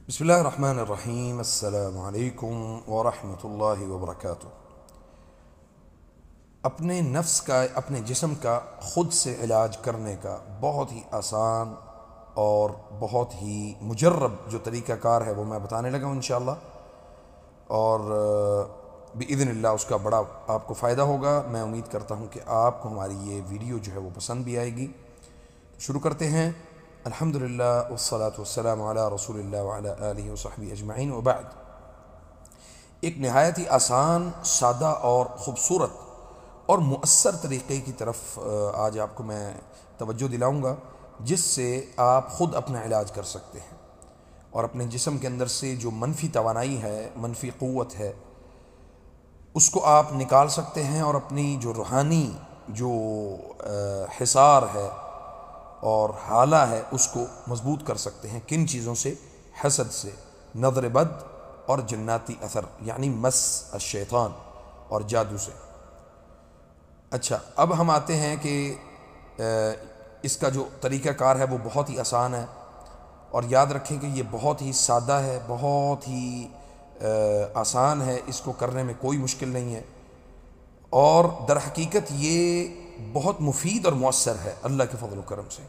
बिस्मिल्लाहिर्रहमानिर्रहीम। अस्सलामु अलैकुम वरहमतुल्लाहि वबरकातुह। अपने नफ्स का, अपने जिस्म का ख़ुद से इलाज करने का बहुत ही आसान और बहुत ही मुजर्रब जो तरीक़ाकार है वो मैं बताने लगा हूँ इंशाअल्लाह, और बिइज़्निल्लाह उसका बड़ा आपको फ़ायदा होगा। मैं उम्मीद करता हूँ कि आपको हमारी ये वीडियो जो है वो पसंद भी आएगी। तो शुरू करते हैं। अल्हम्दुलिल्लाह वस्सलातु वस्सलामु अला रसूलिल्लाह व अला आलिहि व सहबिहि अजमईन व बाद। एक नहायत ही आसान, सादा और ख़ूबसूरत और मुअस्सर तरीक़े की तरफ आज आपको मैं तवज्जो दिलाऊँगा, जिससे आप ख़ुद अपना इलाज कर सकते हैं और अपने जिस्म के अंदर से जो मनफी तवानाई है, मनफी क़ुव्वत है, उसको आप निकाल सकते हैं और अपनी जो रूहानी जो हिसार है और हाला है उसको मजबूत कर सकते हैं। किन चीज़ों से? हसद से, नज़र बद और जन्नाती असर यानी मस शैतान और जादू से। अच्छा, अब हम आते हैं कि इसका जो तरीक़ाकार है वो बहुत ही आसान है, और याद रखें कि ये बहुत ही सादा है, बहुत ही आसान है, इसको करने में कोई मुश्किल नहीं है, और दर हकीकत ये बहुत मुफीद और मुअस्सर है अल्लाह के फ़ज़ल व करम से।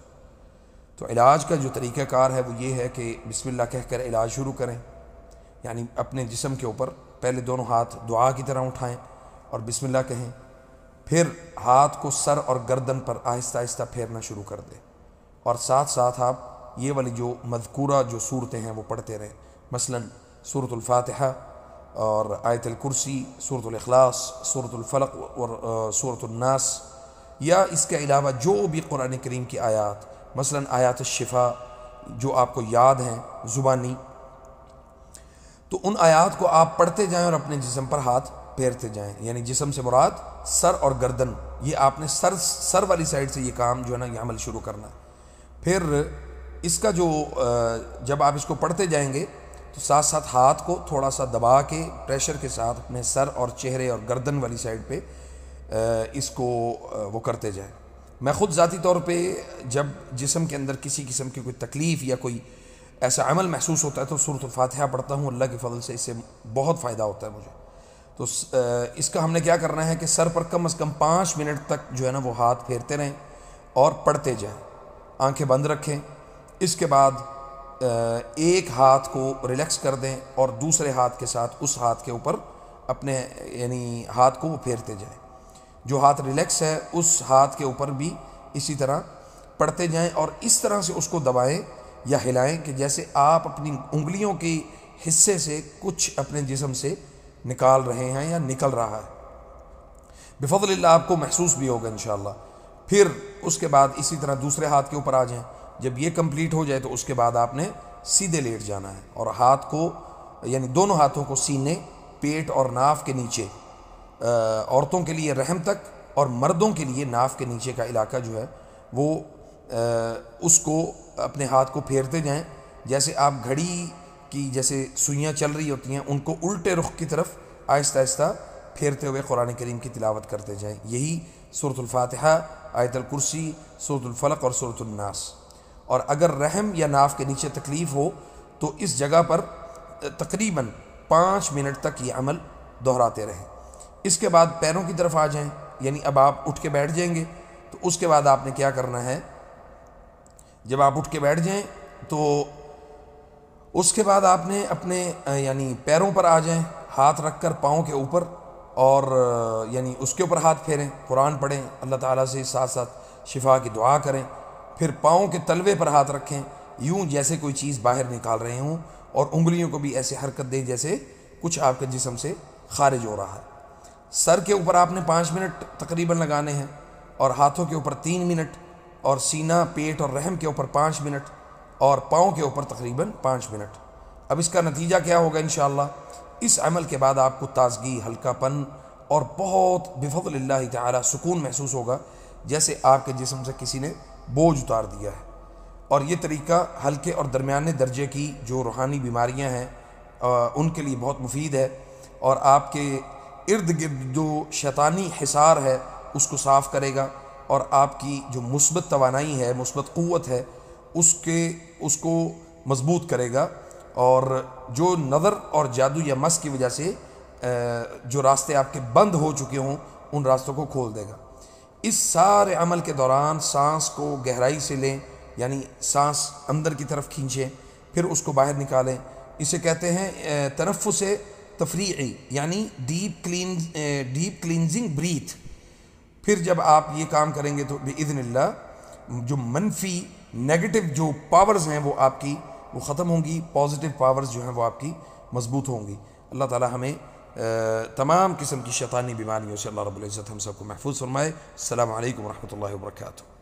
तो इलाज का जो तरीक़ाकार है वो ये है कि बिस्मिल्लाह कहकर इलाज शुरू करें, यानी अपने जिस्म के ऊपर पहले दोनों हाथ दुआ की तरह उठाएं और बिस्मिल्लाह कहें, फिर हाथ को सर और गर्दन पर आहिस्ता आहिस्ता फेरना शुरू कर दें, और साथ साथ आप ये वाली जो मज़कूरा जो सूरतें हैं वो पढ़ते रहें। मसलन सूरतुल फातिहा और आयतुल कुर्सी, सूरतुल इखलास, सूरतुल फलक और सूरतुल नास, या इसके अलावा जो भी कुरान करीम की आयात, मसलन आयात शिफा जो आपको याद हैं ज़ुबानी, तो उन आयात को आप पढ़ते जाएं और अपने जिस्म पर हाथ फेरते जाएं। यानी जिस्म से मुराद सर और गर्दन, ये आपने सर वाली साइड से ये काम जो है ना ये अमल शुरू करना है। फिर इसका जो जब आप इसको पढ़ते जाएंगे तो साथ साथ हाथ को थोड़ा सा दबा के प्रेशर के साथ अपने सर और चेहरे और गर्दन वाली साइड पे इसको वो करते जाएं। मैं ख़ुद ज़ाती तौर पे जब जिस्म के अंदर किसी किस्म की कोई तकलीफ़ या कोई ऐसा अमल महसूस होता है तो सूरतुल फातिहा पढ़ता हूँ। अल्लाह के फ़ज़ल से इससे बहुत फ़ायदा होता है मुझे। तो इसका हमने क्या करना है कि सर पर कम से कम 5 मिनट तक जो है ना वो हाथ फेरते रहें और पढ़ते जाएं, आंखें बंद रखें। इसके बाद एक हाथ को रिलैक्स कर दें और दूसरे हाथ के साथ उस हाथ के ऊपर अपने यानी हाथ को वो फेरते जाएं। जो हाथ रिलैक्स है उस हाथ के ऊपर भी इसी तरह पढ़ते जाएं, और इस तरह से उसको दबाएं या हिलाएं कि जैसे आप अपनी उंगलियों के हिस्से से कुछ अपने जिस्म से निकाल रहे हैं या निकल रहा है। बिफज़लिल्लाह आपको महसूस भी होगा इंशाअल्लाह। फिर उसके बाद इसी तरह दूसरे हाथ के ऊपर आ जाएं। जब ये कंप्लीट हो जाए तो उसके बाद आपने सीधे लेट जाना है और हाथ को यानी दोनों हाथों को सीने, पेट और नाफ के नीचे, औरतों के लिए रहम तक और मर्दों के लिए नाफ के नीचे का इलाका जो है वो उसको अपने हाथ को फेरते जाएं। जैसे आप घड़ी की जैसे सुइयाँ चल रही होती हैं उनको उल्टे रुख की तरफ आहिस्ता आहिस्ता फेरते हुए कुरान करीम की तिलावत करते जाएं। यही सूरतुल फातिहा, आयतुल कुर्सी, सूरतुल फलक और सूरतुल नास। और अगर रहम या नाफ के नीचे तकलीफ़ हो तो इस जगह पर तकरीबन 5 मिनट तक ये अमल दोहराते रहें। इसके बाद पैरों की तरफ आ जाएं, यानी अब आप उठ के बैठ जाएंगे। तो उसके बाद आपने क्या करना है, जब आप उठ के बैठ जाएं तो उसके बाद आपने अपने यानी पैरों पर आ जाएं, हाथ रखकर पाँव के ऊपर, और यानी उसके ऊपर हाथ फेरें, कुरान पढ़ें, अल्लाह ताला से साथ साथ शिफा की दुआ करें। फिर पाँव के तलवे पर हाथ रखें, यूं जैसे कोई चीज़ बाहर निकाल रहे हों, और उंगलियों को भी ऐसे हरकत दें जैसे कुछ आपके जिस्म से खारिज हो रहा है। सर के ऊपर आपने 5 मिनट तकरीबन लगाने हैं, और हाथों के ऊपर 3 मिनट, और सीना, पेट और रहम के ऊपर 5 मिनट, और पाँव के ऊपर तकरीबन 5 मिनट। अब इसका नतीजा क्या होगा इंशाअल्लाह, इस अमल के बाद आपको ताजगी, हल्कापन और बहुत बिफज़लिल्लाह ताला सुकून महसूस होगा, जैसे आपके जिस्म से किसी ने बोझ उतार दिया है। और ये तरीका हल्के और दरमियाने दर्जे की जो रूहानी बीमारियां हैं उनके लिए बहुत मुफीद है, और आपके इर्द गिर्द जो शैतानी हिसार है उसको साफ़ करेगा, और आपकी जो मुस्बत तवानाई है, मुस्बत क़ुव्वत है, उसको मज़बूत करेगा। اور جو نظر اور جادو یا مس کی وجہ سے جو راستے آپ کے بند ہو چکے ہوں ان راستوں کو کھول دے گا۔ اس سارے عمل کے دوران سانس کو گہرائی سے لیں، یعنی سانس اندر کی طرف کھینچیں پھر اس کو باہر نکالیں۔ اسے کہتے ہیں تنفس تفریعی، یعنی ڈیپ کلینزنگ بریتھ۔ پھر جب آپ یہ کام کریں گے تو بإذن اللہ جو منفی نیگیٹو جو پاورز ہیں وہ آپ کی وہ ختم ہوں گی، پازیٹیو پاورز جو ہیں وہ آپ کی مضبوط ہوں گی۔ اللہ تعالی ہمیں تمام قسم کی شیطانی بیماریوں سے اللہ رب العزت ہم سب کو محفوظ فرمائے۔ السلام علیکم ورحمۃ اللہ وبرکاتہ۔